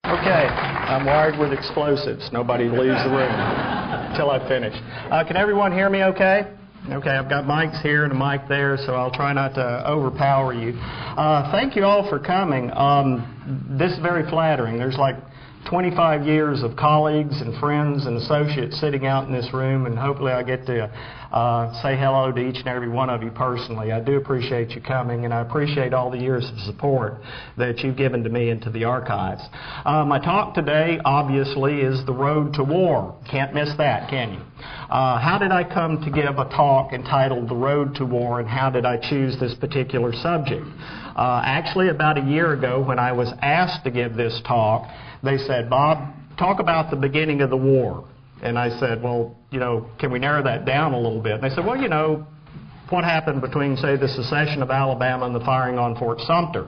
Okay, I'm wired with explosives. Nobody leaves the room until I finish. Can everyone hear me okay? Okay, I've got mics here and a mic there, so I'll try not to overpower you. Thank you all for coming. This is very flattering. There's like 25 years of colleagues and friends and associates sitting out in this room, and hopefully I get to say hello to each and every one of you personally. I do appreciate you coming, and I appreciate all the years of support that you've given to me and to the archives. My talk today, obviously, is The Road to War. Can't miss that, can you? How did I come to give a talk entitled The Road to War, and how did I choose this particular subject? Actually, about a year ago, when I was asked to give this talk, they said, "Bob, talk about the beginning of the war." And I said, "Well, can we narrow that down a little bit?" And they said, "Well, what happened between, say, the secession of Alabama and the firing on Fort Sumter?"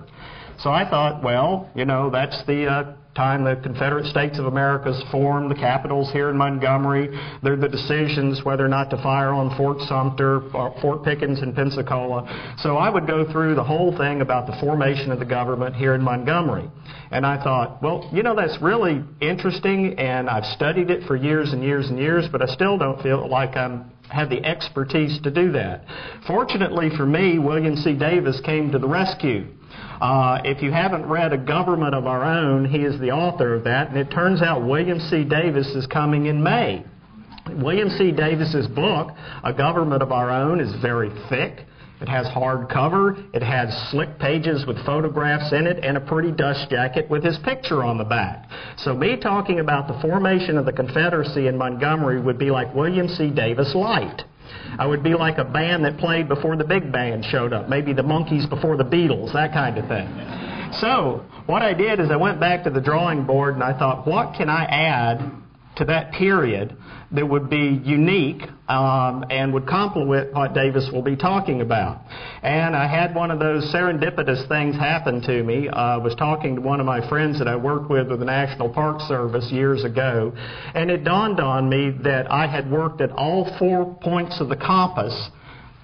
So I thought, well, that's the time the Confederate States of America's formed, the capitals here in Montgomery. They're the decisions whether or not to fire on Fort Sumter, or Fort Pickens in Pensacola. So I would go through the whole thing about the formation of the government here in Montgomery. And I thought, well, that's really interesting, and I've studied it for years and years and years, but I still don't feel like I have the expertise to do that. Fortunately for me, William C. Davis came to the rescue. If you haven't read A Government of Our Own, he is the author of that, and it turns out William C. Davis is coming in May. William C. Davis's book, A Government of Our Own, is very thick. It has hardcover, it has slick pages with photographs in it, and a pretty dust jacket with his picture on the back. So me talking about the formation of the Confederacy in Montgomery would be like William C. Davis light. I would be like a band that played before the big band showed up, maybe the Monkees before the Beatles, that kind of thing. So what I did is I went back to the drawing board and I thought, what can I add to that period that would be unique and would complement what Davis will be talking about. And I had one of those serendipitous things happen to me. I was talking to one of my friends that I worked with the National Park Service years ago, and it dawned on me that I had worked at all 4 points of the compass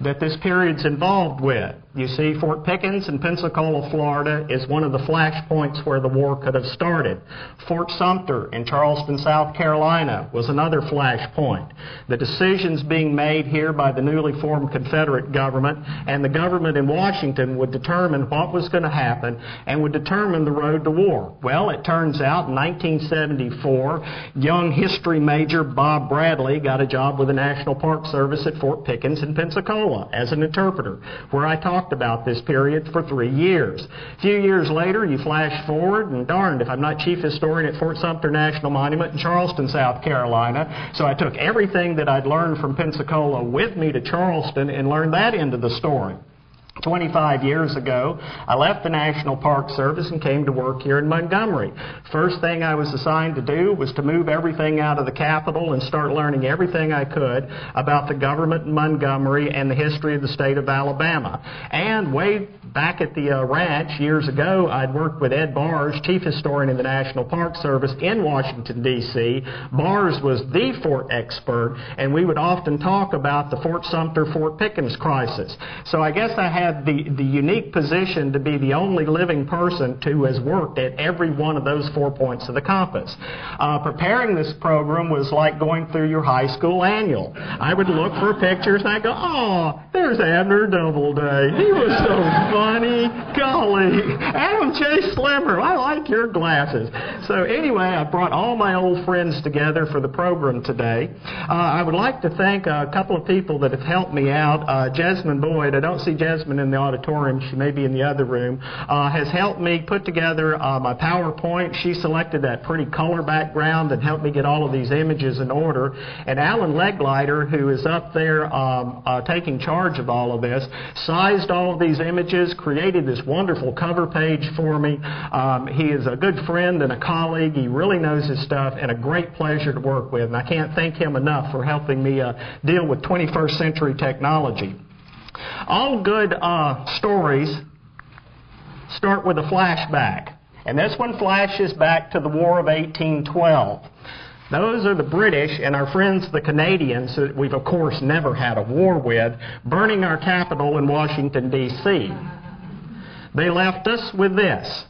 that this period's involved with. You see, Fort Pickens in Pensacola, Florida is one of the flash points where the war could have started. Fort Sumter in Charleston, South Carolina was another flash point. The decisions being made here by the newly formed Confederate government and the government in Washington would determine what was going to happen and would determine the road to war. Well, it turns out in 1974, young history major Bob Bradley got a job with the National Park Service at Fort Pickens in Pensacola as an interpreter, where I talked about this period for 3 years. A few years later, you flash forward, and darned if I'm not chief historian at Fort Sumter National Monument in Charleston, South Carolina. So I took everything that I'd learned from Pensacola with me to Charleston and learned that into the story. 25 years ago, I left the National Park Service and came to work here in Montgomery. First thing I was assigned to do was to move everything out of the Capitol and start learning everything I could about the government in Montgomery and the history of the state of Alabama. And way back at the ranch years ago, I'd worked with Ed Bars, chief historian in the National Park Service in Washington, D.C. Bars was the fort expert, and we would often talk about the Fort Sumter, Fort Pickens crisis. So I guess I had the unique position to be the only living person who has worked at every one of those 4 points of the compass. Preparing this program was like going through your high school annual. I would look for pictures and I'd go, "Oh, there's Abner Doubleday. He was so funny. Golly, Adam J. Slimmer, I like your glasses." So anyway, I brought all my old friends together for the program today. I would like to thank a couple of people that have helped me out. Jasmine Boyd, I don't see Jasmine in the auditorium, she may be in the other room, has helped me put together my PowerPoint. She selected that pretty color background and helped me get all of these images in order. And Alan Leglighter, who is up there taking charge of all of this, sized all of these images, created this wonderful cover page for me. He is a good friend and a colleague. He really knows his stuff and a great pleasure to work with. And I can't thank him enough for helping me deal with 21st century technology. All good stories start with a flashback, and this one flashes back to the War of 1812. Those are the British and our friends the Canadians, that we've of course never had a war with, burning our capital in Washington, D.C. They left us with this.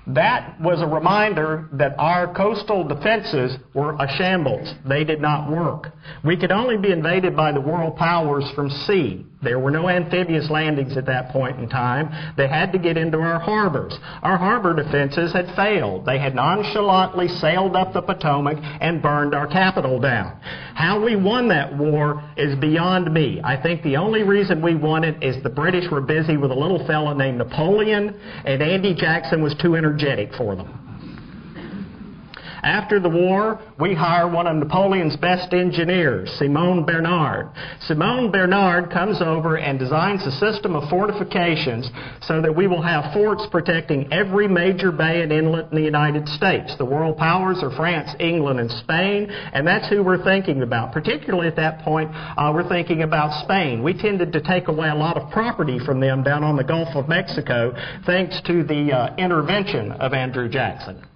That was a reminder that our coastal defenses were a shambles. They did not work. We could only be invaded by the world powers from sea. There were no amphibious landings at that point in time. They had to get into our harbors. Our harbor defenses had failed. They had nonchalantly sailed up the Potomac and burned our capital down. How we won that war is beyond me. I think the only reason we won it is the British were busy with a little fellow named Napoleon, and Andy Jackson was too energetic for them. After the war, we hired one of Napoleon's best engineers, Simon Bernard. Simon Bernard comes over and designs a system of fortifications so that we will have forts protecting every major bay and inlet in the United States. The world powers are France, England, and Spain, and that's who we're thinking about. Particularly at that point, we're thinking about Spain. We tended to take away a lot of property from them down on the Gulf of Mexico, thanks to the intervention of Andrew Jackson.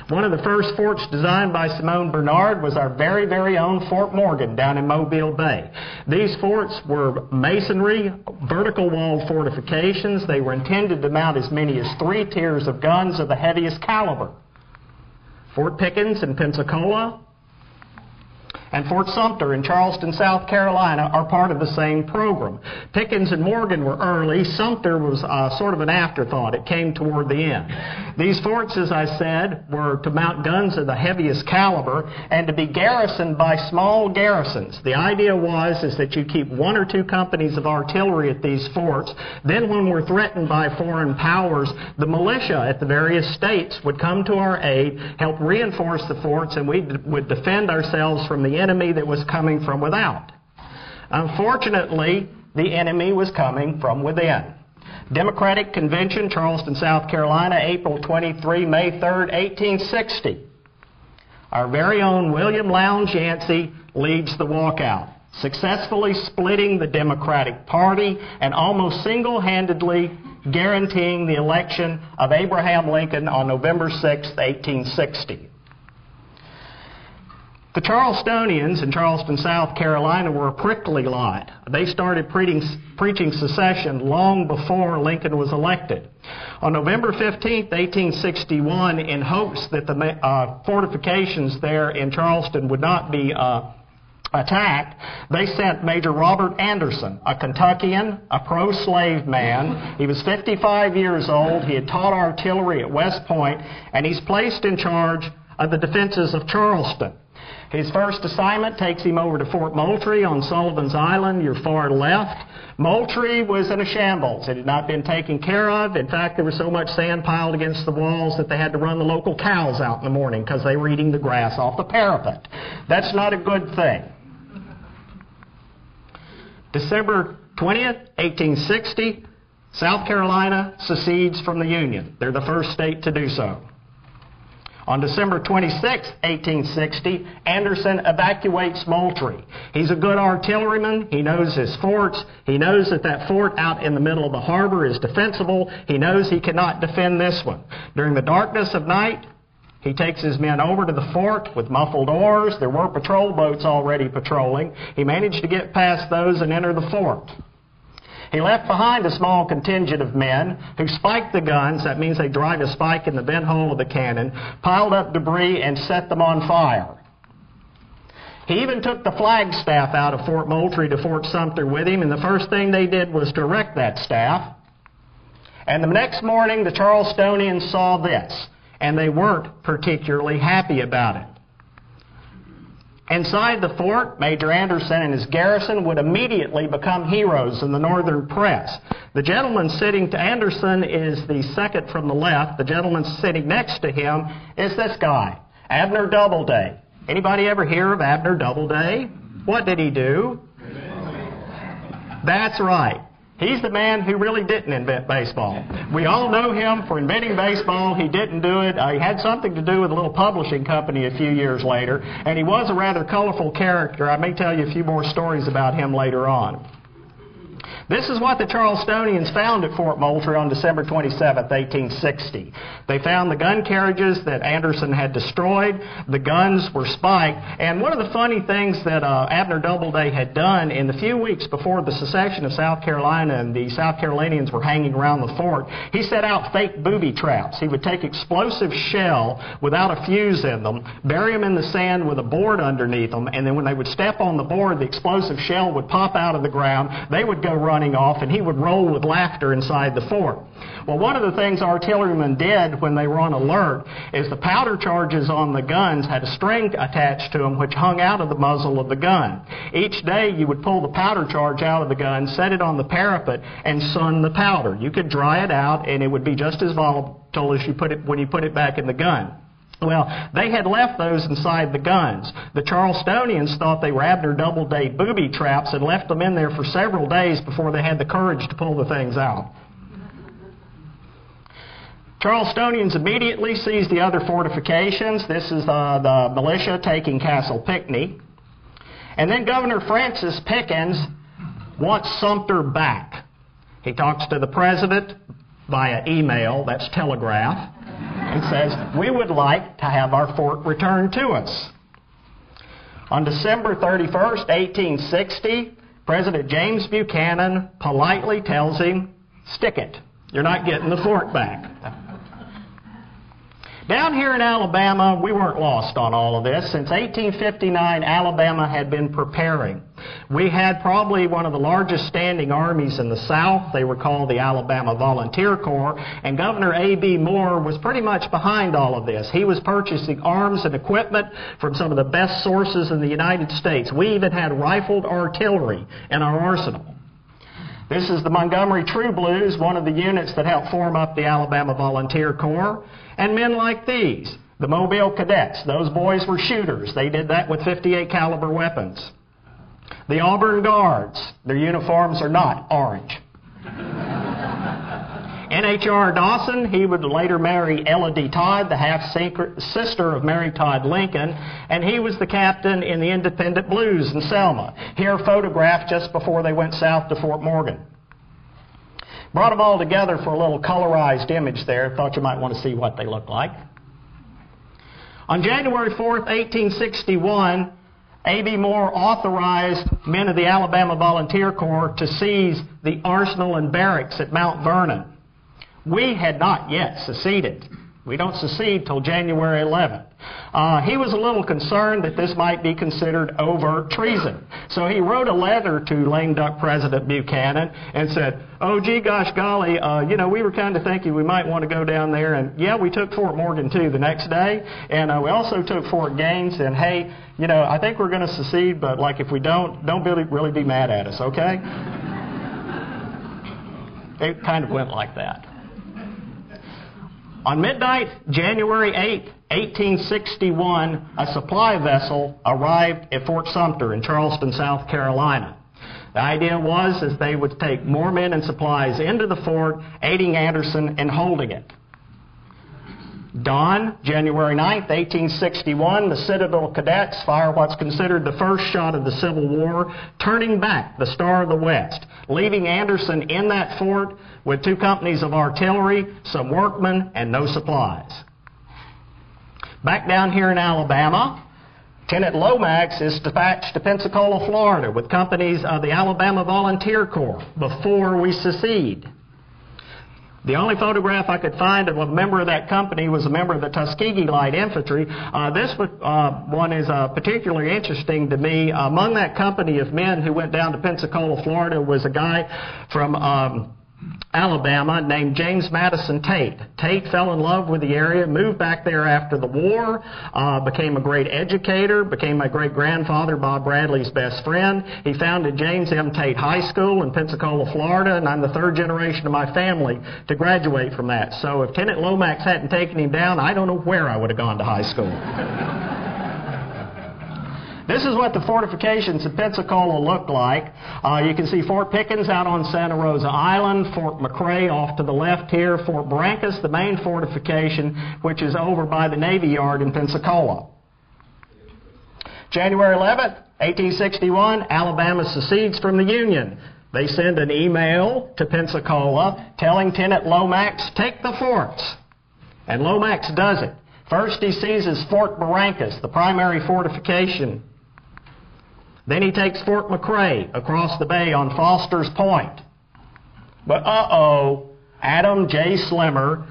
One of the first forts designed by Simon Bernard was our very, very own Fort Morgan down in Mobile Bay. These forts were masonry, vertical walled fortifications. They were intended to mount as many as 3 tiers of guns of the heaviest caliber. Fort Pickens in Pensacola and Fort Sumter in Charleston, South Carolina are part of the same program. Pickens and Morgan were early. Sumter was sort of an afterthought. It came toward the end. These forts, as I said, were to mount guns of the heaviest caliber and to be garrisoned by small garrisons. The idea is that you keep 1 or 2 companies of artillery at these forts. Then when we're threatened by foreign powers, the militia at the various states would come to our aid, help reinforce the forts, and we would defend ourselves from the enemy that was coming from without. Unfortunately, the enemy was coming from within. Democratic Convention, Charleston, South Carolina, April 23, May 3rd, 1860. Our very own William Lowndes Yancey leads the walkout, successfully splitting the Democratic Party and almost single-handedly guaranteeing the election of Abraham Lincoln on November 6, 1860. The Charlestonians in Charleston, South Carolina were a prickly lot. They started preaching secession long before Lincoln was elected. On November 15, 1861, in hopes that the fortifications there in Charleston would not be attacked, they sent Major Robert Anderson, a Kentuckian, a pro-slave man. He was 55 years old. He had taught artillery at West Point, and he's placed in charge of the defenses of Charleston. His first assignment takes him over to Fort Moultrie on Sullivan's Island, your far left. Moultrie was in a shambles. It had not been taken care of. In fact, there was so much sand piled against the walls that they had to run the local cows out in the morning because they were eating the grass off the parapet. That's not a good thing. December 20th, 1860, South Carolina secedes from the Union. They're the first state to do so. On December 26, 1860, Anderson evacuates Moultrie. He's a good artilleryman. He knows his forts. He knows that that fort out in the middle of the harbor is defensible. He knows he cannot defend this one. During the darkness of night, he takes his men over to the fort with muffled oars. There were patrol boats already patrolling. He managed to get past those and enter the fort. He left behind a small contingent of men who spiked the guns. That means they drive a spike in the vent hole of the cannon, piled up debris, and set them on fire. He even took the flagstaff out of Fort Moultrie to Fort Sumter with him, and the first thing they did was to erect that staff. And the next morning, the Charlestonians saw this, and they weren't particularly happy about it. Inside the fort, Major Anderson and his garrison would immediately become heroes in the northern press. The gentleman sitting to Anderson is the second from the left. The gentleman sitting next to him is this guy, Abner Doubleday. Anybody ever hear of Abner Doubleday? What did he do? That's right. He's the man who really didn't invent baseball. We all know him for inventing baseball. He didn't do it. He had something to do with a little publishing company a few years later, and he was a rather colorful character. I may tell you a few more stories about him later on. This is what the Charlestonians found at Fort Moultrie on December 27, 1860. They found the gun carriages that Anderson had destroyed. The guns were spiked. And one of the funny things that Abner Doubleday had done in the few weeks before the secession of South Carolina and the South Carolinians were hanging around the fort, he set out fake booby traps. He would take explosive shell without a fuse in them, bury them in the sand with a board underneath them, and then when they would step on the board, the explosive shell would pop out of the ground. They would go running off, and he would roll with laughter inside the fort. Well, one of the things artillerymen did when they were on alert is the powder charges on the guns had a string attached to them which hung out of the muzzle of the gun. Each day you would pull the powder charge out of the gun, set it on the parapet, and sun the powder. You could dry it out, and it would be just as volatile as when you put it back in the gun. Well, they had left those inside the guns. The Charlestonians thought they were Abner Doubleday booby traps and left them in there for several days before they had the courage to pull the things out. Charlestonians immediately seized the other fortifications. This is the militia taking Castle Pinckney. And then Governor Francis Pickens wants Sumter back. He talks to the president via email, that's telegraph, and says, we would like to have our fort returned to us. On December 31st, 1860, President James Buchanan politely tells him, stick it. You're not getting the fort back. Down here in Alabama, we weren't lost on all of this. Since 1859, Alabama had been preparing. We had probably one of the largest standing armies in the South. They were called the Alabama Volunteer Corps, and Governor A.B. Moore was pretty much behind all of this. He was purchasing arms and equipment from some of the best sources in the United States. We even had rifled artillery in our arsenal. This is the Montgomery True Blues, one of the units that helped form up the Alabama Volunteer Corps. And men like these, the Mobile Cadets, those boys were shooters. They did that with .58 caliber weapons. The Auburn Guards, their uniforms are not orange. N.H.R. Dawson, he would later marry Ella D. Todd, the half-sister of Mary Todd Lincoln, and he was the captain in the Independent Blues in Selma. Here photographed just before they went south to Fort Morgan. Brought them all together for a little colorized image there. Thought you might want to see what they look like. On January 4th, 1861, A.B. Moore authorized men of the Alabama Volunteer Corps to seize the arsenal and barracks at Mount Vernon. We had not yet seceded. We don't secede till January 11th. He was a little concerned that this might be considered overt treason. So he wrote a letter to lame duck President Buchanan and said, oh, gee, gosh golly, we were kind of thinking we might want to go down there. And, yeah, we took Fort Morgan, too, the next day. And we also took Fort Gaines. And, hey, I think we're going to secede, but, like, if we don't really be mad at us, okay? It kind of went like that. On midnight, January 8, 1861, a supply vessel arrived at Fort Sumter in Charleston, South Carolina. The idea was that they would take more men and supplies into the fort, aiding Anderson in holding it. Dawn, January 9, 1861, the Citadel Cadets fire what's considered the first shot of the Civil War, turning back the Star of the West, leaving Anderson in that fort with 2 companies of artillery, some workmen, and no supplies. Back down here in Alabama, Lieutenant Lomax is dispatched to Pensacola, Florida, with companies of the Alabama Volunteer Corps before we secede. The only photograph I could find of a member of that company was a member of the Tuskegee Light Infantry. This one is particularly interesting to me. Among that company of men who went down to Pensacola, Florida, was a guy from Alabama named James Madison Tate. Tate fell in love with the area, moved back there after the war, became a great educator, became my great-grandfather, Bob Bradley's best friend. He founded James M. Tate High School in Pensacola, Florida, and I'm the 3rd generation of my family to graduate from that. So if Lieutenant Lomax hadn't taken him down, I don't know where I would have gone to high school. This is what the fortifications at Pensacola look like. You can see Fort Pickens out on Santa Rosa Island, Fort McRae off to the left here, Fort Brancas, the main fortification, which is over by the Navy Yard in Pensacola. January 11th, 1861, Alabama secedes from the Union. They send an email to Pensacola telling Tenant Lomax, take the forts. And Lomax does it. First he seizes Fort Barrancas, the primary fortification. Then he takes Fort McRae across the bay on Foster's Point. But Adam J. Slimmer,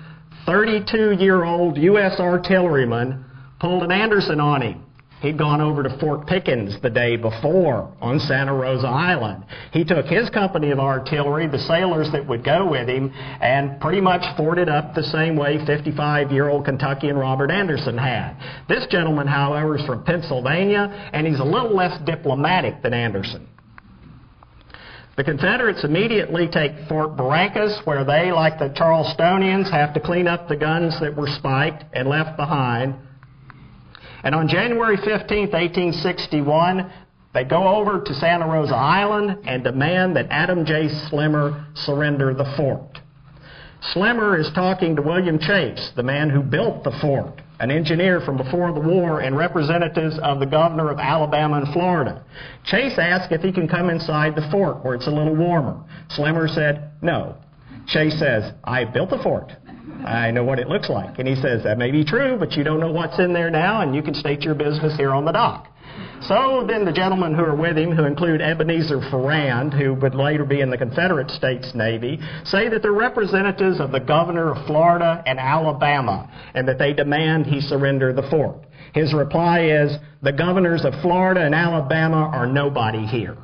32-year-old U.S. artilleryman, pulled an Anderson on him. He'd gone over to Fort Pickens the day before on Santa Rosa Island. He took his company of artillery, the sailors that would go with him, and pretty much forted up the same way 55-year-old Kentuckian Robert Anderson had. This gentleman, however, is from Pennsylvania, and he's a little less diplomatic than Anderson. The Confederates immediately take Fort Barrancas, where they, like the Charlestonians, have to clean up the guns that were spiked and left behind. And on January 15, 1861, they go over to Santa Rosa Island and demand that Adam J. Slimmer surrender the fort. Slimmer is talking to William Chase, the man who built the fort, an engineer from before the war and representatives of the governor of Alabama and Florida. Chase asks if he can come inside the fort where it's a little warmer. Slimmer said, no. Chase says, I built the fort. I know what it looks like. And he says, that may be true, but you don't know what's in there now, and you can state your business here on the dock. So then the gentlemen who are with him, who include Ebenezer Farrand, who would later be in the Confederate States Navy, say that they're representatives of the governor of Florida and Alabama, and that they demand he surrender the fort. His reply is, the governors of Florida and Alabama are nobody here.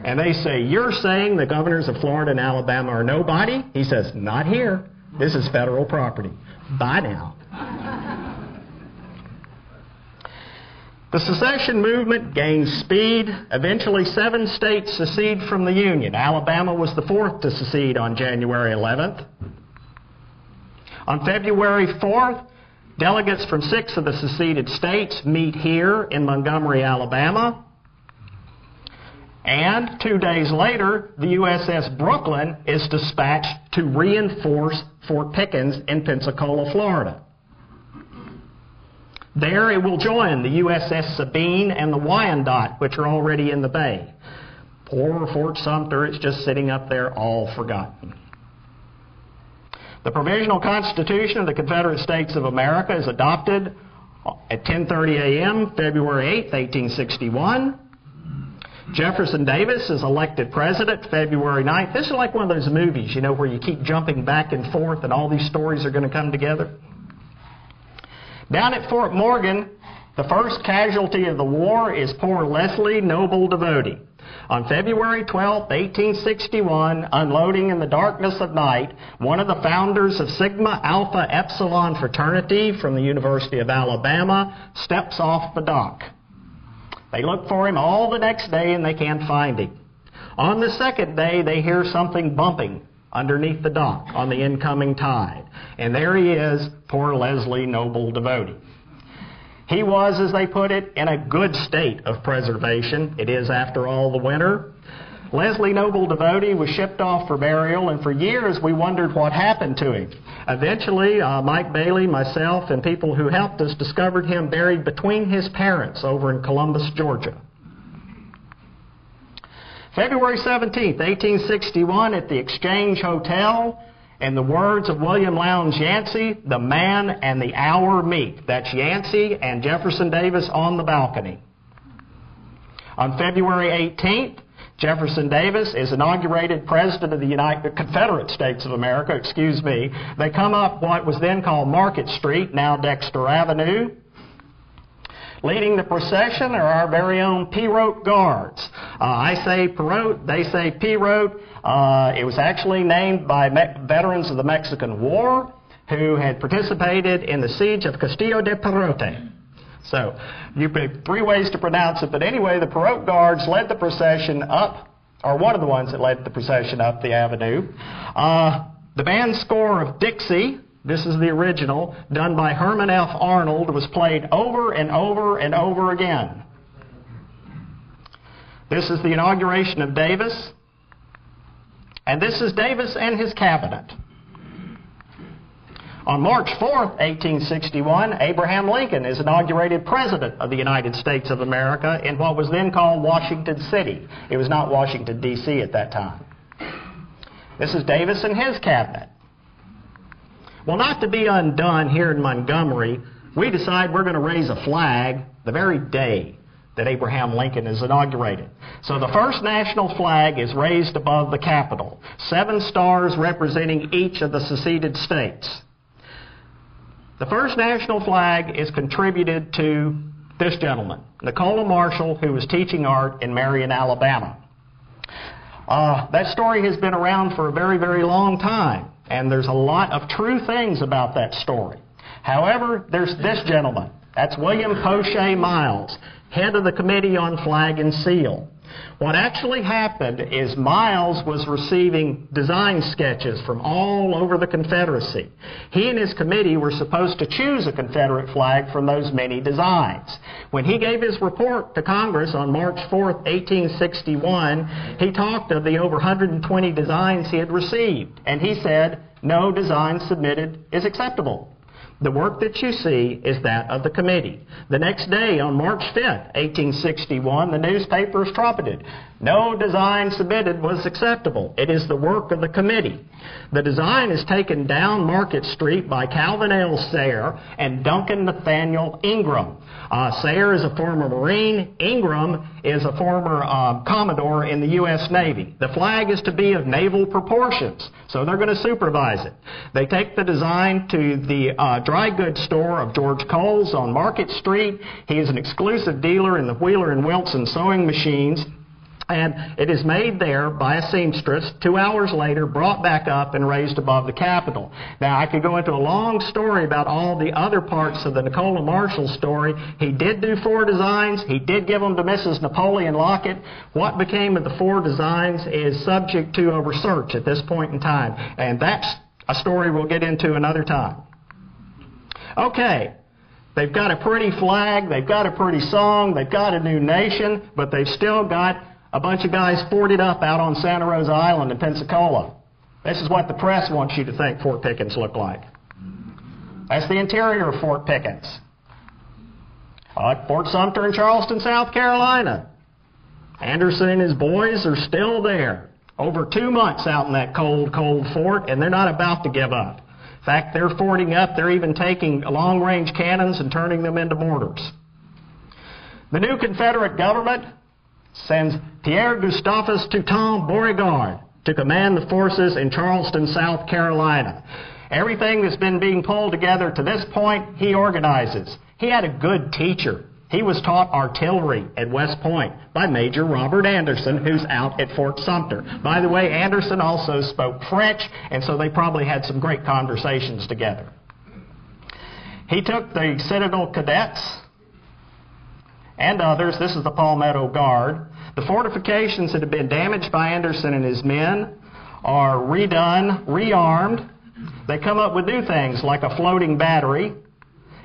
And they say, you're saying the governors of Florida and Alabama are nobody? He says, not here. This is federal property. Bye now. The secession movement gains speed. Eventually, 7 states secede from the Union. Alabama was the 4th to secede on January 11th. On February 4th, delegates from 6 of the seceded states meet here in Montgomery, Alabama. And 2 days later, the USS Brooklyn is dispatched to reinforce Fort Pickens in Pensacola, Florida. There it will join the USS Sabine and the Wyandotte, which are already in the bay. Poor Fort Sumter, it's just sitting up there all forgotten. The Provisional Constitution of the Confederate States of America is adopted at 10:30 a.m., February 8, 1861. Jefferson Davis is elected president February 9th. This is like one of those movies, you know, where you keep jumping back and forth and all these stories are going to come together. Down at Fort Morgan, the first casualty of the war is poor Leslie Noble Doubleday. On February 12, 1861, unloading in the darkness of night, one of the founders of Sigma Alpha Epsilon fraternity from the University of Alabama steps off the dock. They look for him all the next day and they can't find him. On the second day, they hear something bumping underneath the dock on the incoming tide. And there he is, poor Leslie Noble Doubleday. He was, as they put it, in a good state of preservation. It is, after all, the winter. Leslie Noble Doubleday was shipped off for burial, and for years we wondered what happened to him. Eventually, Mike Bailey, myself, and people who helped us discovered him buried between his parents over in Columbus, Georgia. February 17, 1861, at the Exchange Hotel, in the words of William Lowndes Yancey, the man and the hour meet. That's Yancey and Jefferson Davis on the balcony. On February 18th, Jefferson Davis is inaugurated President of the Confederate States of America, They come up what was then called Market Street, now Dexter Avenue. Leading the procession are our very own Pirote Guards. I say Pirote, they say Pirote. It was actually named by veterans of the Mexican War who had participated in the siege of Castillo de Pirote. So, you pick 3 ways to pronounce it, but anyway, the Pirote Guards led the procession up, or one of the ones that led the procession up the avenue. The band score of Dixie, this is the original, done by Herman F. Arnold, was played over and over and over again. This is the inauguration of Davis, and this is Davis and his cabinet. On March 4th, 1861, Abraham Lincoln is inaugurated President of the United States of America in what was then called Washington City. It was not Washington, D.C. at that time. This is Davis and his cabinet. Well, not to be undone here in Montgomery, we decide we're going to raise a flag the very day that Abraham Lincoln is inaugurated. So the first national flag is raised above the Capitol, 7 stars representing each of the seceded states. The first national flag is contributed to this gentleman, Nicola Marshall, who was teaching art in Marion, Alabama. That story has been around for a very, very long time, and there's a lot of true things about that story. However, there's this gentleman. That's William Poche Miles, head of the Committee on Flag and Seal. What actually happened is Miles was receiving design sketches from all over the Confederacy. He and his committee were supposed to choose a Confederate flag from those many designs. When he gave his report to Congress on March 4th, 1861, he talked of the over 120 designs he had received, and he said, "No design submitted is acceptable. The work that you see is that of the committee." The next day, on March 5th, 1861, the newspapers trumpeted, "No design submitted was acceptable. It is the work of the committee." The design is taken down Market Street by Calvin L. Sayre and Duncan Nathaniel Ingram. Sayre is a former Marine. Ingram is a former Commodore in the U.S. Navy. The flag is to be of naval proportions, so they're going to supervise it. They take the design to the dry goods store of George Coles on Market Street. He is an exclusive dealer in the Wheeler and Wilson sewing machines. And it is made there by a seamstress, 2 hours later brought back up and raised above the Capitol. Now, I could go into a long story about all the other parts of the Nicola Marshall story. He did do 4 designs. He did give them to Mrs. Napoleon Lockett. What became of the 4 designs is subject to a research at this point in time. And that's a story we'll get into another time. Okay. They've got a pretty flag. They've got a pretty song. They've got a new nation. But they've still got a bunch of guys forted up out on Santa Rosa Island in Pensacola. This is what the press wants you to think Fort Pickens looked like. That's the interior of Fort Pickens. Fort Sumter in Charleston, South Carolina. Anderson and his boys are still there. Over 2 months out in that cold, cold fort, and they're not about to give up. In fact, they're forting up. They're even taking long-range cannons and turning them into mortars. The new Confederate government sends Pierre Gustavus Toutant Beauregard to command the forces in Charleston, South Carolina. Everything that's been being pulled together to this point, he organizes. He had a good teacher. He was taught artillery at West Point by Major Robert Anderson, who's out at Fort Sumter. By the way, Anderson also spoke French, and so they probably had some great conversations together. He took the Citadel Cadets and others. This is the Palmetto Guard. The fortifications that have been damaged by Anderson and his men are redone, rearmed. They come up with new things like a floating battery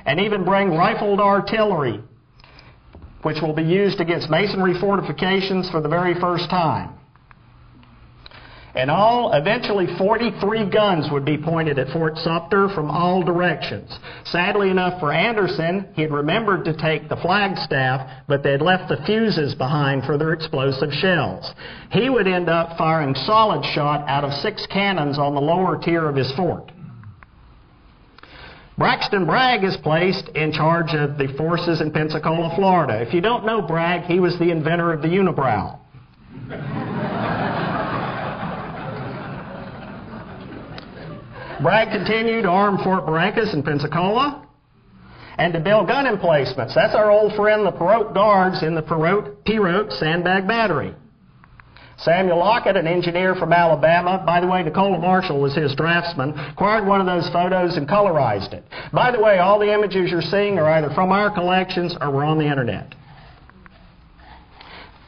and even bring rifled artillery, which will be used against masonry fortifications for the very first time. In all, eventually 43 guns would be pointed at Fort Sumter from all directions. Sadly enough for Anderson, he had remembered to take the flagstaff, but they had left the fuses behind for their explosive shells. He would end up firing solid shot out of 6 cannons on the lower tier of his fort. Braxton Bragg is placed in charge of the forces in Pensacola, Florida. If you don't know Bragg, he was the inventor of the unibrow. Bragg continued to arm Fort Barrancas in Pensacola and to build gun emplacements. That's our old friend, the Perot Guards in the Perot Sandbag Battery. Samuel Lockett, an engineer from Alabama, by the way, Nicola Marshall was his draftsman, acquired one of those photos and colorized it. By the way, all the images you're seeing are either from our collections or were on the internet.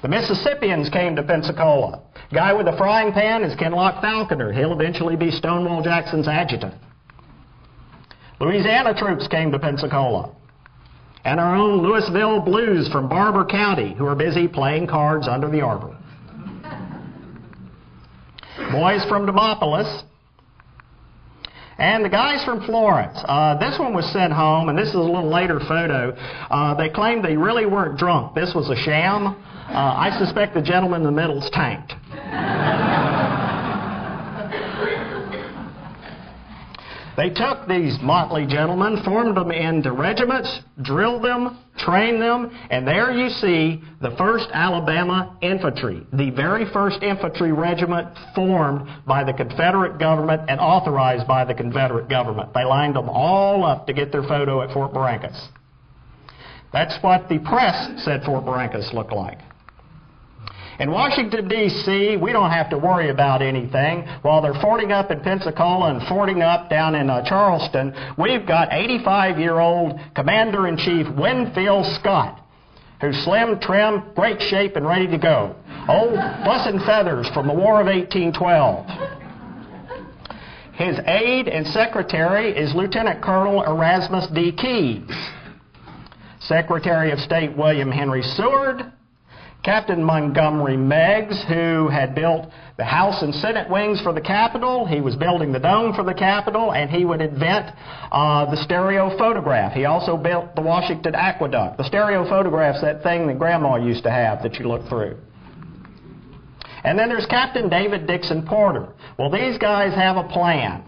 The Mississippians came to Pensacola. Guy with a frying pan is Kenlock Falconer. He'll eventually be Stonewall Jackson's adjutant. Louisiana troops came to Pensacola. And our own Louisville Blues from Barber County, who are busy playing cards under the arbor. Boys from Demopolis. And the guys from Florence, this one was sent home, and this is a little later photo. They claimed they really weren't drunk. This was a sham. I suspect the gentleman in the middle's tanked. They took these motley gentlemen, formed them into regiments, drilled them, trained them, and there you see the 1st Alabama Infantry, the very first infantry regiment formed by the Confederate government and authorized by the Confederate government. They lined them all up to get their photo at Fort Barrancas. That's what the press said Fort Barrancas looked like. In Washington, D.C., we don't have to worry about anything. While they're forting up in Pensacola and forting up down in Charleston, we've got 85-year-old Commander-in-Chief Winfield Scott, who's slim, trim, great shape, and ready to go. Old fuss and feathers from the War of 1812. His aide and secretary is Lieutenant Colonel Erasmus D. Keyes. Secretary of State William Henry Seward. Captain Montgomery Meigs, who had built the House and Senate wings for the Capitol. He was building the dome for the Capitol, and he would invent the stereo photograph. He also built the Washington Aqueduct. The stereo photograph's that thing that Grandma used to have that you look through. And then there's Captain David Dixon Porter. Well, these guys have a plan.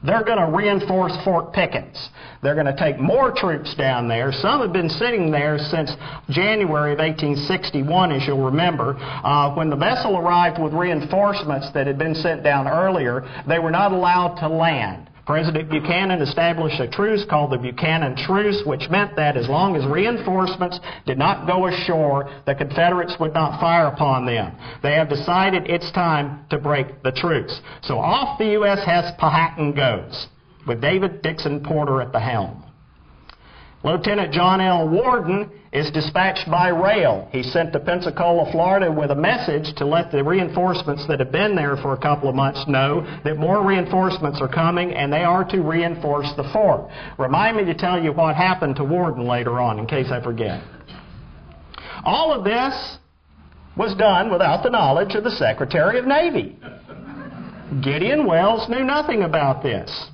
They're going to reinforce Fort Pickens. They're going to take more troops down there. Some have been sitting there since January of 1861, as you'll remember. When the vessel arrived with reinforcements that had been sent down earlier, they were not allowed to land. President Buchanan established a truce called the Buchanan Truce, which meant that as long as reinforcements did not go ashore, the Confederates would not fire upon them. They have decided it's time to break the truce. So off the USS Powhatan goes, with David Dixon Porter at the helm. Lieutenant John L. Worden is dispatched by rail. He's sent to Pensacola, Florida with a message to let the reinforcements that have been there for a couple of months know that more reinforcements are coming and they are to reinforce the fort. Remind me to tell you what happened to Worden later on in case I forget. All of this was done without the knowledge of the Secretary of Navy. Gideon Welles knew nothing about this.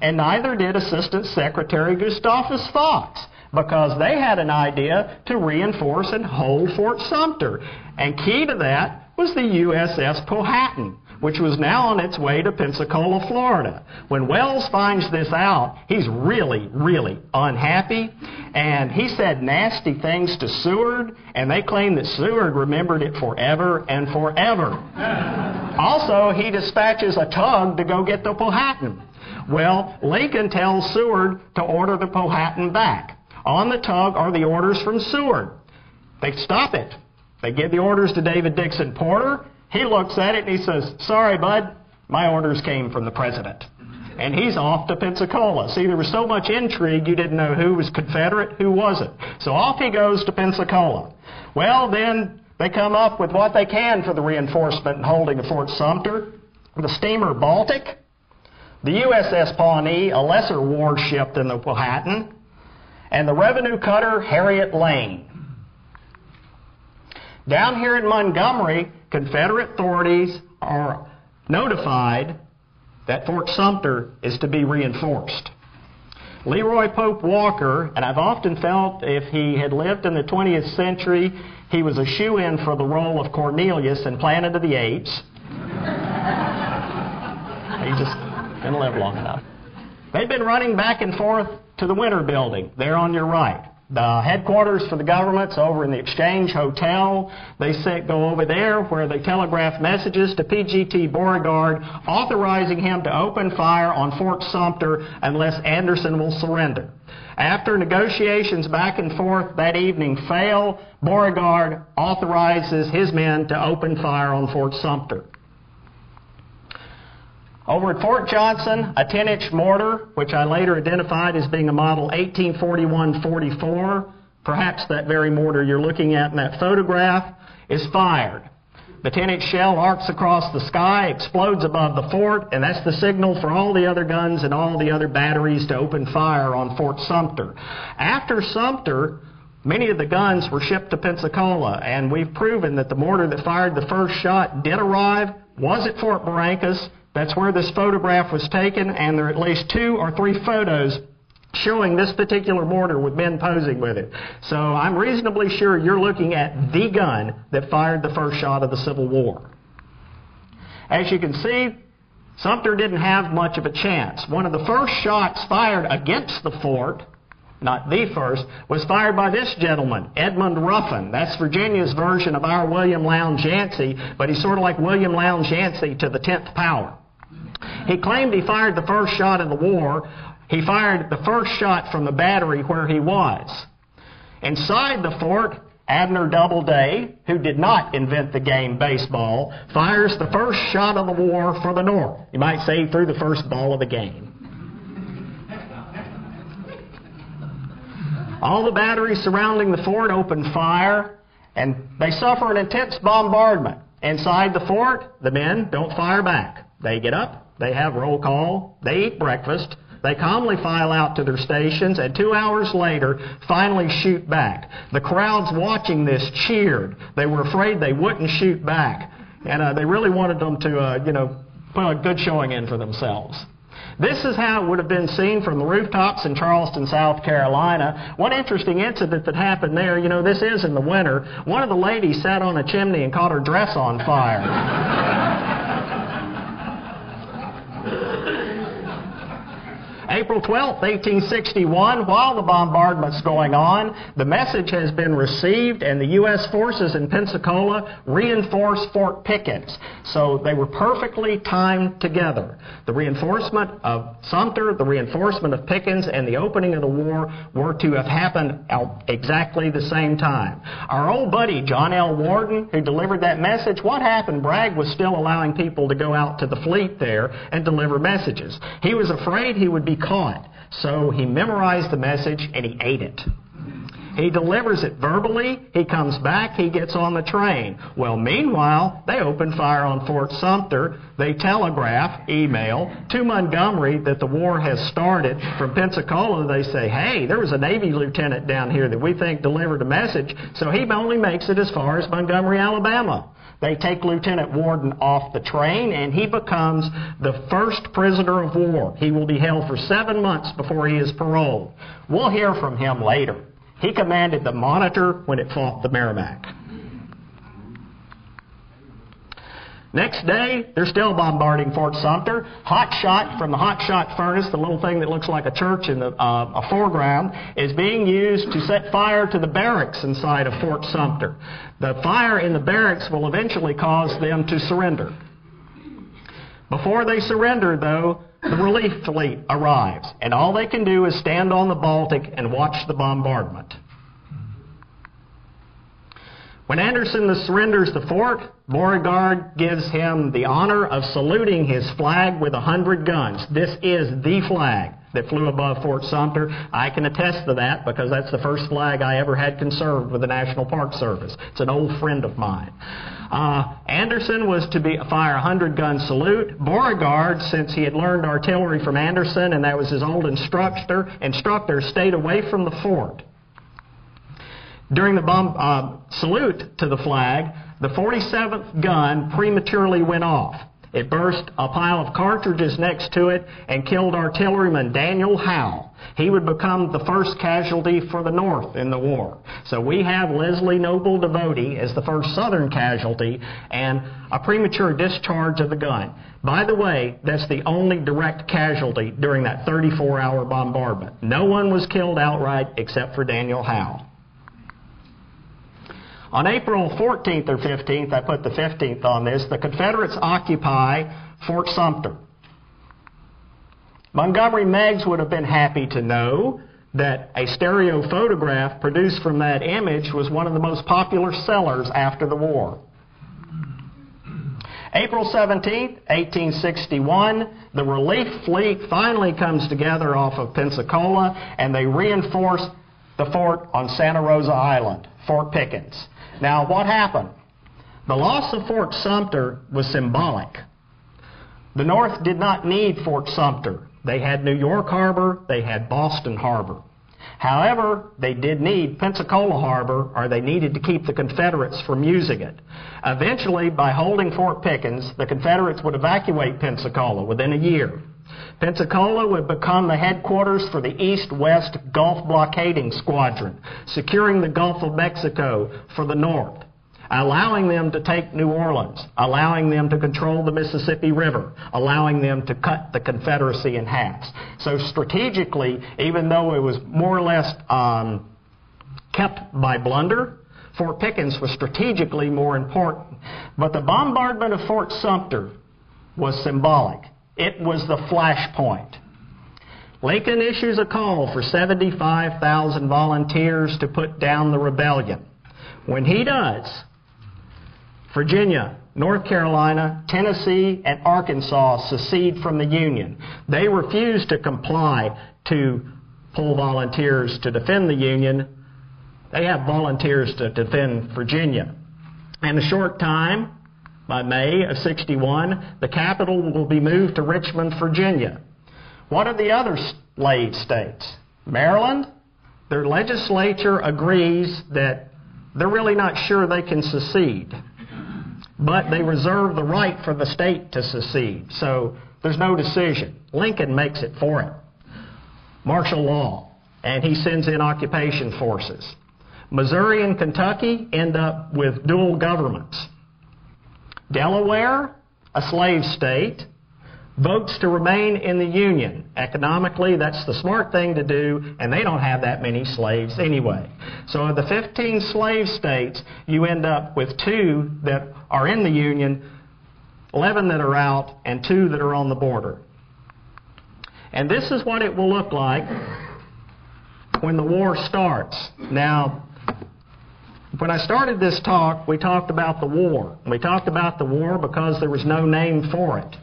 And neither did Assistant Secretary Gustavus Fox, because they had an idea to reinforce and hold Fort Sumter. And key to that was the USS Powhatan, which was now on its way to Pensacola, Florida. When Welles finds this out, he's really, really unhappy, and he said nasty things to Seward, and they claim that Seward remembered it forever and forever. Also, he dispatches a tug to go get the Powhatan. Well, Lincoln tells Seward to order the Powhatan back. On the tug are the orders from Seward. They stop it. They give the orders to David Dixon Porter. He looks at it and he says, "Sorry, bud, my orders came from the President." And he's off to Pensacola. See, there was so much intrigue you didn't know who was Confederate, who wasn't. So off he goes to Pensacola. Well, then they come up with what they can for the reinforcement and holding of Fort Sumter. The steamer Baltic, the USS Pawnee, a lesser warship than the Powhatan, and the revenue cutter Harriet Lane. Down here in Montgomery, Confederate authorities are notified that Fort Sumter is to be reinforced. Leroy Pope Walker, and I've often felt if he had lived in the 20th century, he was a shoo-in for the role of Cornelius in Planet of the Apes. He just didn't live long enough. They've been running back and forth to the Winter Building, there on your right. The headquarters for the government's over in the Exchange Hotel. They go over there where they telegraph messages to P.G.T. Beauregard authorizing him to open fire on Fort Sumter unless Anderson will surrender. After negotiations back and forth that evening fail, Beauregard authorizes his men to open fire on Fort Sumter. Over at Fort Johnson, a 10-inch mortar, which I later identified as being a model 1841-44, perhaps that very mortar you're looking at in that photograph, is fired. The 10-inch shell arcs across the sky, explodes above the fort, and that's the signal for all the other guns and all the other batteries to open fire on Fort Sumter. After Sumter, many of the guns were shipped to Pensacola, and we've proven that the mortar that fired the first shot did arrive, was at Fort Barrancas, That's where this photograph was taken, and there are at least 2 or 3 photos showing this particular mortar with men posing with it. So I'm reasonably sure you're looking at the gun that fired the first shot of the Civil War. As you can see, Sumter didn't have much of a chance. One of the first shots fired against the fort, not the first, was fired by this gentleman, Edmund Ruffin. That's Virginia's version of our William Lowndes Yancey, but he's sort of like William Lowndes Yancey to the 10th power. He claimed he fired the first shot in the war. He fired the first shot from the battery where he was. Inside the fort, Abner Doubleday, who did not invent the game baseball, fires the first shot of the war for the North. You might say he threw the first ball of the game. All the batteries surrounding the fort open fire, and they suffer an intense bombardment. Inside the fort, the men don't fire back. They get up, they have roll call, they eat breakfast, they calmly file out to their stations, and 2 hours later, finally shoot back. The crowds watching this cheered. They were afraid they wouldn't shoot back, and they really wanted them to, put a good showing in for themselves. This is how it would have been seen from the rooftops in Charleston, South Carolina. One interesting incident that happened there, this is in the winter. One of the ladies sat on a chimney and caught her dress on fire. April 12, 1861, while the bombardment's going on, the message has been received, and the U.S. forces in Pensacola reinforced Fort Pickens. So they were perfectly timed together. The reinforcement of Sumter, the reinforcement of Pickens, and the opening of the war were to have happened at exactly the same time. Our old buddy, John L. Warden, who delivered that message, what happened? Bragg was still allowing people to go out to the fleet there and deliver messages. He was afraid he would be caught, so he memorized the message and he ate it. He delivers it verbally, he comes back, he gets on the train. Well, meanwhile, they open fire on Fort Sumter. They telegraph, email, to Montgomery that the war has started. From Pensacola, they say, hey, there was a Navy lieutenant down here that we think delivered a message, so he only makes it as far as Montgomery, Alabama. They take Lieutenant Warden off the train, and he becomes the first prisoner of war. He will be held for 7 months before he is paroled. We'll hear from him later. He commanded the Monitor when it fought the Merrimack. Next day, they're still bombarding Fort Sumter. Hot shot from the hot shot furnace, the little thing that looks like a church in the foreground, is being used to set fire to the barracks inside of Fort Sumter. The fire in the barracks will eventually cause them to surrender. Before they surrender, though, the relief fleet arrives, and all they can do is stand on the Baltic and watch the bombardment. When Anderson surrenders the fort, Beauregard gives him the honor of saluting his flag with 100 guns. This is the flag that flew above Fort Sumter. I can attest to that because that's the first flag I ever had conserved with the National Park Service. It's an old friend of mine. Anderson was to fire a 100-gun salute. Beauregard, since he had learned artillery from Anderson and that was his old instructor, stayed away from the fort. During the salute to the flag, the 47th gun prematurely went off. It burst a pile of cartridges next to it and killed artilleryman Daniel Howe. He would become the first casualty for the North in the war. So we have Leslie Noble Devotee as the first Southern casualty and a premature discharge of the gun. By the way, that's the only direct casualty during that 34-hour bombardment. No one was killed outright except for Daniel Howe. On April 14th or 15th, I put the 15th on this, the Confederates occupy Fort Sumter. Montgomery Meigs would have been happy to know that a stereo photograph produced from that image was one of the most popular sellers after the war. April 17th, 1861, the relief fleet finally comes together off of Pensacola, and they reinforce the fort on Santa Rosa Island, Fort Pickens. Now, what happened? The loss of Fort Sumter was symbolic. The North did not need Fort Sumter. They had New York Harbor, they had Boston Harbor. However, they did need Pensacola Harbor, or they needed to keep the Confederates from using it. Eventually, by holding Fort Pickens, the Confederates would evacuate Pensacola within a year. Pensacola would become the headquarters for the East-West Gulf Blockading Squadron, securing the Gulf of Mexico for the North, allowing them to take New Orleans, allowing them to control the Mississippi River, allowing them to cut the Confederacy in half. So strategically, even though it was more or less kept by blunder, Fort Pickens was strategically more important. But the bombardment of Fort Sumter was symbolic. It was the flashpoint. Lincoln issues a call for 75,000 volunteers to put down the rebellion. When he does, Virginia, North Carolina, Tennessee, and Arkansas secede from the Union. They refuse to comply to pull volunteers to defend the Union. They have volunteers to defend Virginia. In a short time, by May of '61, the capital will be moved to Richmond, Virginia. What are the other slave states? Maryland, their legislature agrees that they're really not sure they can secede, but they reserve the right for the state to secede. So there's no decision. Lincoln makes it for it. Martial law, and he sends in occupation forces. Missouri and Kentucky end up with dual governments. Delaware, a slave state, votes to remain in the Union. Economically, that's the smart thing to do, and they don't have that many slaves anyway. So of the 15 slave states, you end up with 2 that are in the Union, 11 that are out, and 2 that are on the border. And this is what it will look like when the war starts. Now, when I started this talk, we talked about the war. We talked about the war because there was no name for it.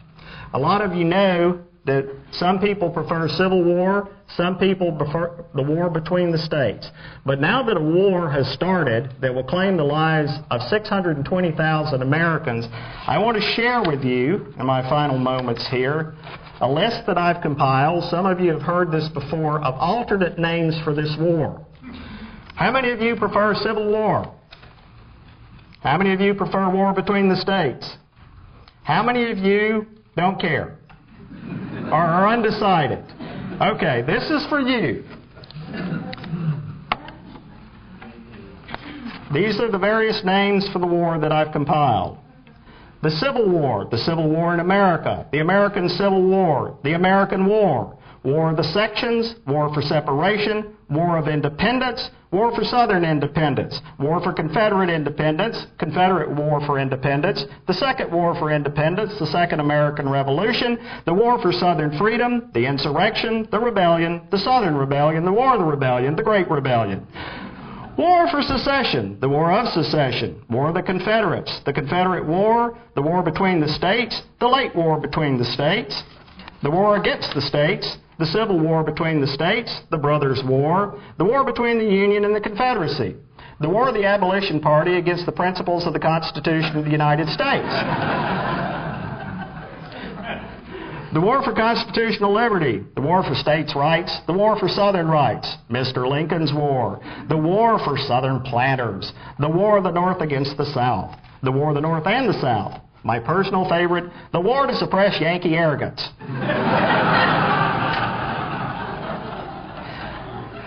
A lot of you know that some people prefer civil war, some people prefer the war between the states. But now that a war has started that will claim the lives of 620,000 Americans, I want to share with you, in my final moments here, a list that I've compiled. Some of you have heard this before, of alternate names for this war. How many of you prefer civil war? How many of you prefer war between the states? How many of you don't care or are undecided? Okay, this is for you. These are the various names for the war that I've compiled. The Civil War in America, the American Civil War, the American War, War of the Sections, War for Separation, War of Independence, War for Southern Independence, War for Confederate Independence, Confederate War for Independence, the Second War for Independence, the Second American Revolution, the War for Southern Freedom, the Insurrection, the Rebellion, the Southern Rebellion, the War of the Rebellion, the Great Rebellion. War for Secession, the War of Secession, War of the Confederates, the Confederate War, the War between the states, the late War between the states, the War against the states, the Civil War between the states, the Brothers' War, the war between the Union and the Confederacy, the War of the Abolition Party against the principles of the Constitution of the United States, the War for Constitutional Liberty, the War for States' Rights, the War for Southern Rights, Mr. Lincoln's War, the War for Southern Planters, the War of the North against the South, the War of the North and the South, my personal favorite, the War to suppress Yankee arrogance.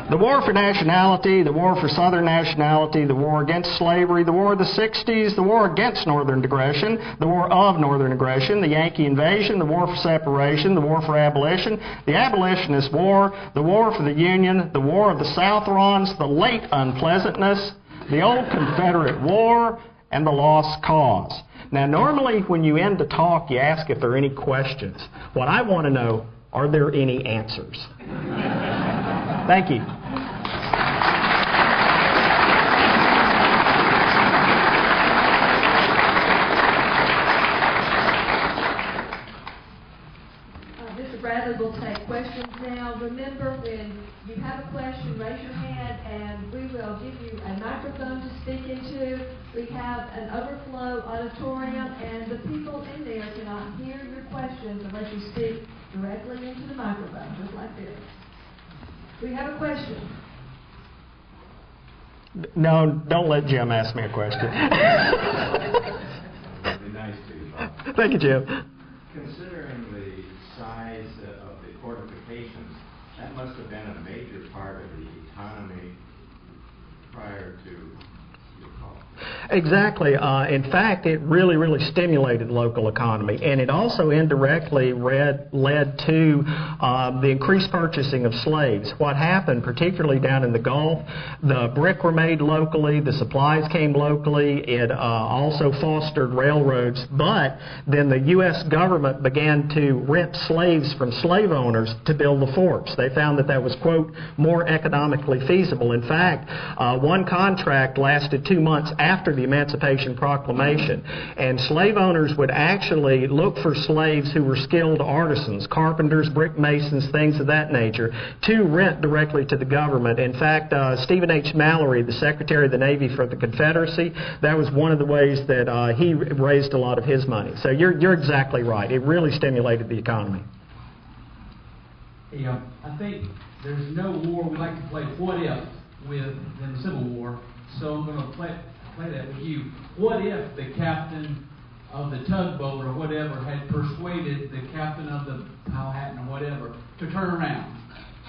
The War for Nationality, the War for Southern Nationality, the War against Slavery, the War of the 60s, the War against Northern Aggression, the War of Northern Aggression, the Yankee Invasion, the War for Separation, the War for Abolition, the Abolitionist War, the War for the Union, the War of the Southrons, the Late Unpleasantness, the Old Confederate War, and the Lost Cause. Now, normally when you end the talk, you ask if there are any questions. What I want to know, are there any answers? Thank you. Mr. Bradley will take questions now. Remember, when you have a question, raise your hand and we will give you a microphone to speak into. We have an overflow auditorium and the people in there cannot hear your questions unless you speak directly into the microphone, just like this. We have a question. No, don't let Jim ask me a question. That'd be nice to you, Bob. Thank you, Jim. Considering the size of the fortifications, that must have been a major part of the economy prior to your call. Exactly. In fact, it really, really stimulated the local economy, and it also indirectly led to the increased purchasing of slaves. What happened, particularly down in the Gulf, the brick were made locally, the supplies came locally, it also fostered railroads, but then the U.S. government began to rent slaves from slave owners to build the forts. They found that that was, quote, more economically feasible. In fact, one contract lasted 2 months after the Emancipation Proclamation, and slave owners would actually look for slaves who were skilled artisans, carpenters, brick masons, things of that nature, to rent directly to the government. In fact, Stephen H. Mallory, the Secretary of the Navy for the Confederacy, that was one of the ways that he raised a lot of his money. So you're exactly right. It really stimulated the economy. Yeah, I think there's no war we like to play what if with in the Civil War, so I'm going to play that with you. What if the captain of the tugboat or whatever had persuaded the captain of the Powhatan or whatever to turn around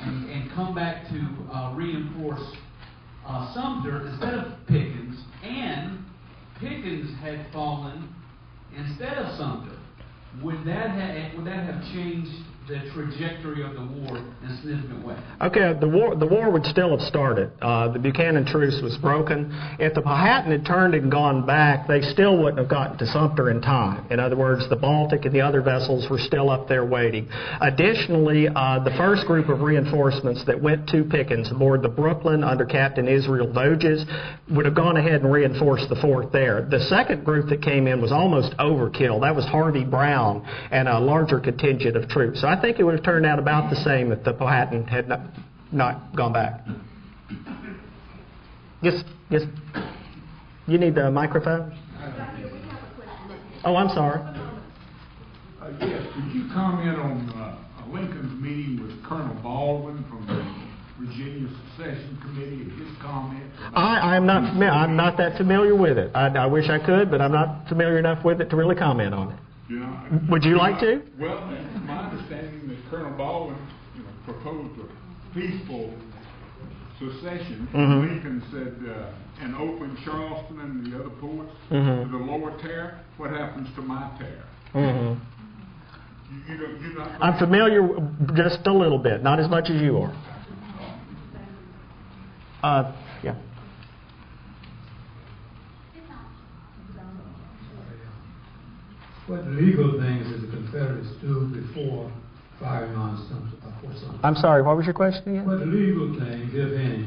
and come back to reinforce Sumter instead of Pickens, and Pickens had fallen instead of Sumter? Would that have changed the trajectory of the war in a significant way? Okay, the war would still have started. The Buchanan Truce was broken. If the Powhatan had turned and gone back, they still wouldn't have gotten to Sumter in time. In other words, the Baltic and the other vessels were still up there waiting. Additionally, the first group of reinforcements that went to Pickens aboard the Brooklyn under Captain Israel Voges would have gone ahead and reinforced the fort there. The second group that came in was almost overkill. That was Harvey Brown and a larger contingent of troops. So I think it would have turned out about the same if the Powhatan had not gone back. Yes. You need the microphone? Oh, I'm sorry. Yes, could you comment on Lincoln's meeting with Colonel Baldwin from the Virginia Secession Committee and his comments? I'm not that familiar with it. I wish I could, but I'm not familiar enough with it to really comment on it. Yeah. Would you like to? Well, it's my understanding that Colonel Baldwin proposed a peaceful secession. Mm-hmm. Lincoln said, and open Charleston and the other ports Mm-hmm. to the lower tier. What happens to my tier? Mm-hmm. You're not I'm familiar just a little bit, not as much as you are. Yeah. What legal things did the Confederates do before firing on Fort Sumter? I'm sorry, what was your question again? What legal things, if any,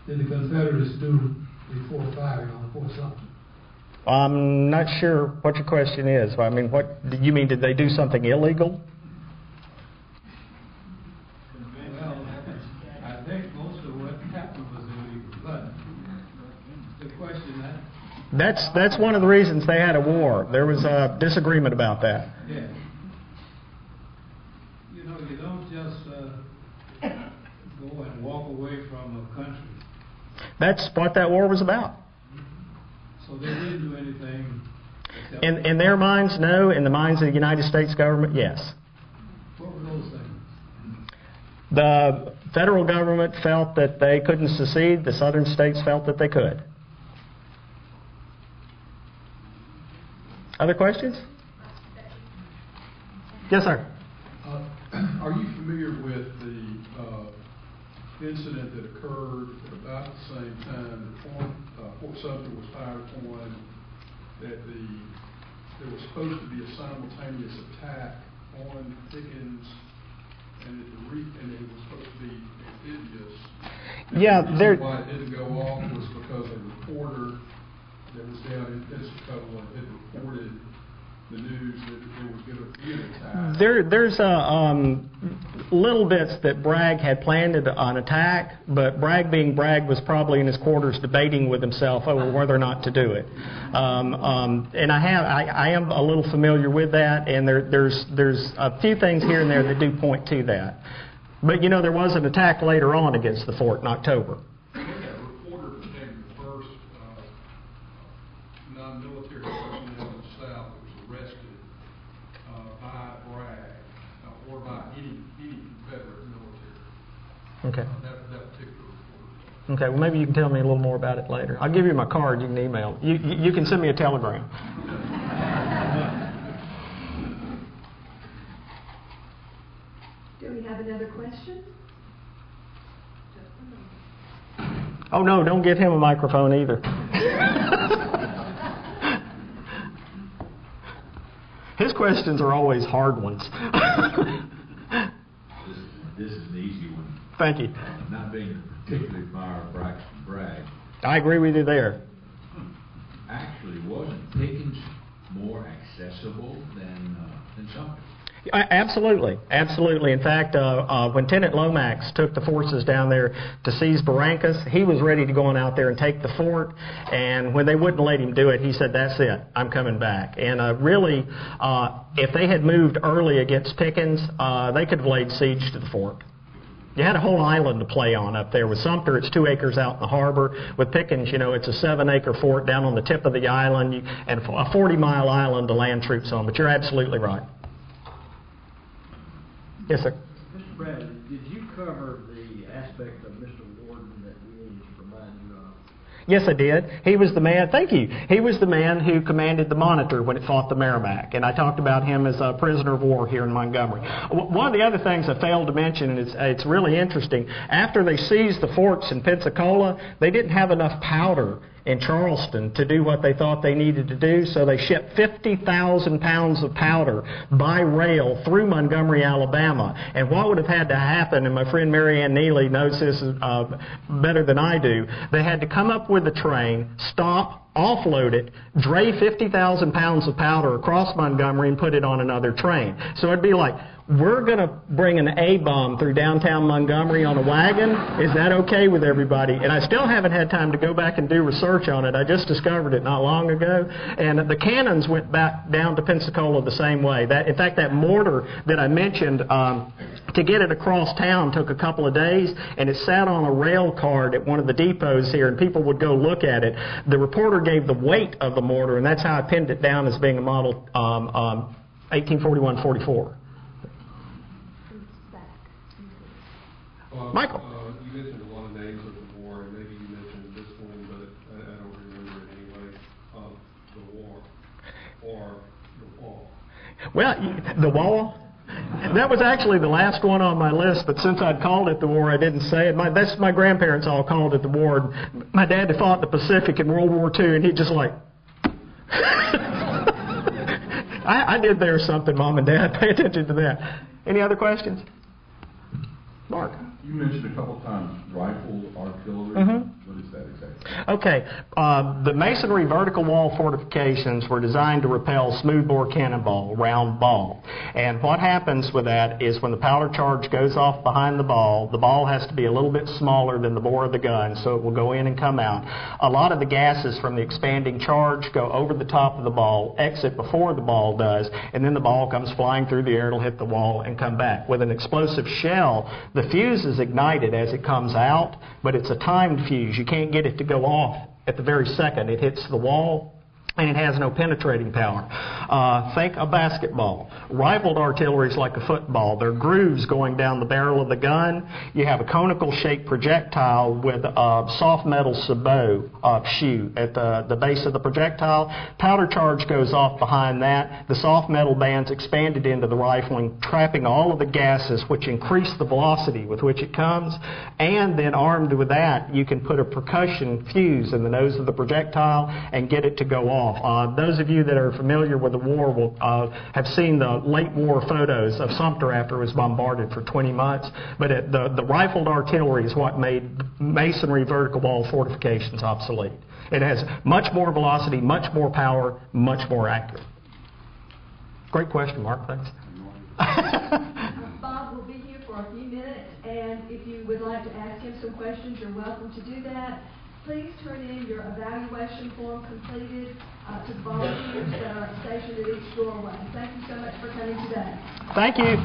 did the Confederates do before firing on Fort Sumter? I'm not sure what your question is. I mean, what do you mean? Did they do something illegal? Well, I think most of what happened was illegal, but the question That's one of the reasons they had a war. There was a disagreement about that. yeah. You know, you don't just go and walk away from a country. That's what that war was about. So they didn't do anything. In their minds, no. In the minds of the United States government, yes. What were those things? The federal government felt that they couldn't secede. The southern states felt that they could. Other questions? Yes, sir. Are you familiar with the incident that occurred at about the same time that Fort Sumter was fired upon, that there was supposed to be a simultaneous attack on Pickens, and it was supposed to be amphibious? Yeah, the reason why it didn't go off was because a reporter that was down in Pensacola had reported the news that there was going to be an attack. There's little bits that Bragg had planned an attack, but Bragg, being Bragg, was probably in his quarters debating with himself over whether or not to do it. And I am a little familiar with that, and there's a few things here and there that do point to that. But you know, there was an attack later on against the fort in October. That reporter became the first non-military personnel in the South that was arrested by Bragg or by any Confederate military. Okay. That particular report. Okay, well, maybe you can tell me a little more about it later. I'll give you my card. You can email. You can send me a telegram. Do we have another question? Oh, no, don't give him a microphone either. His questions are always hard ones. This is an easy one. Thank you. Not being particularly fond of Braxton Bragg. I agree with you there. Actually, wasn't Pickens more accessible than Sumter? Absolutely, absolutely. In fact, when Lieutenant Lomax took the forces down there to seize Barrancas, he was ready to go on out there and take the fort. And when they wouldn't let him do it, he said, "That's it, I'm coming back." And really, if they had moved early against Pickens, they could have laid siege to the fort. You had a whole island to play on up there. With Sumter, it's 2 acres out in the harbor. With Pickens, it's a 7-acre fort down on the tip of the island, and a 40-mile island to land troops on. But you're absolutely right. Yes, sir. Mr. Bradley, did you cover the aspect of Mr. Warden that we needed to remind you of? Yes, I did. He was the man, thank you, he was the man who commanded the Monitor when it fought the Merrimack, and I talked about him as a prisoner of war here in Montgomery. One of the other things I failed to mention, and it's really interesting, after they seized the forts in Pensacola, they didn't have enough powder in Charleston to do what they thought they needed to do, so they shipped 50,000 pounds of powder by rail through Montgomery, Alabama. And what would have had to happen, and my friend Mary Ann Neely knows this better than I do, they had to come up with a train, stop, offload it, dray 50,000 pounds of powder across Montgomery and put it on another train. So it'd be like, we're going to bring an A-bomb through downtown Montgomery on a wagon. Is that okay with everybody? And I still haven't had time to go back and do research on it. I just discovered it not long ago. And the cannons went back down to Pensacola the same way. In fact, that mortar that I mentioned, to get it across town took a couple of days, and it sat on a rail card at one of the depots here, and people would go look at it. The reporter gave the weight of the mortar, and that's how I pinned it down as being a model 1841-44. Michael. You mentioned a lot of names of the war, and maybe you mentioned this one, but I don't remember it anyway, the war, or the wall. Well, the wall? That was actually the last one on my list, but since I'd called it the war, I didn't say it. My grandparents all called it the war. My dad had fought in the Pacific in World War II, and he just like... I did there something, Mom and Dad. Pay attention to that. Any other questions? Mark. You mentioned a couple times rifled artillery. Mm-hmm. What is that exactly? Okay. The masonry vertical wall fortifications were designed to repel smoothbore cannonball, round ball. And what happens with that is when the powder charge goes off behind the ball has to be a little bit smaller than the bore of the gun, so it will go in and come out. A lot of the gases from the expanding charge go over the top of the ball, exit before the ball does, and then the ball comes flying through the air, it'll hit the wall and come back. With an explosive shell, the fuse is ignited as it comes out, but it's a timed fuse. You can't get it to go off at the very second it hits the wall, and it has no penetrating power. Think a basketball. Rifled artillery is like a football. There are grooves going down the barrel of the gun. You have a conical shaped projectile with a soft metal sabot shoe at the base of the projectile. Powder charge goes off behind that. The soft metal bands expanded into the rifling, trapping all of the gases, which increase the velocity with which it comes. And then armed with that, you can put a percussion fuse in the nose of the projectile and get it to go off. Those of you that are familiar with the war will have seen the late war photos of Sumter after it was bombarded for 20 months. But the rifled artillery is what made masonry vertical wall fortifications obsolete. It has much more velocity, much more power, much more accurate. Great question, Mark. Thanks. Bob will be here for a few minutes, and if you would like to ask him some questions, you're welcome to do that. Please turn in your evaluation form completed to the volunteers that are stationed at each doorway. Thank you so much for coming today. Thank you.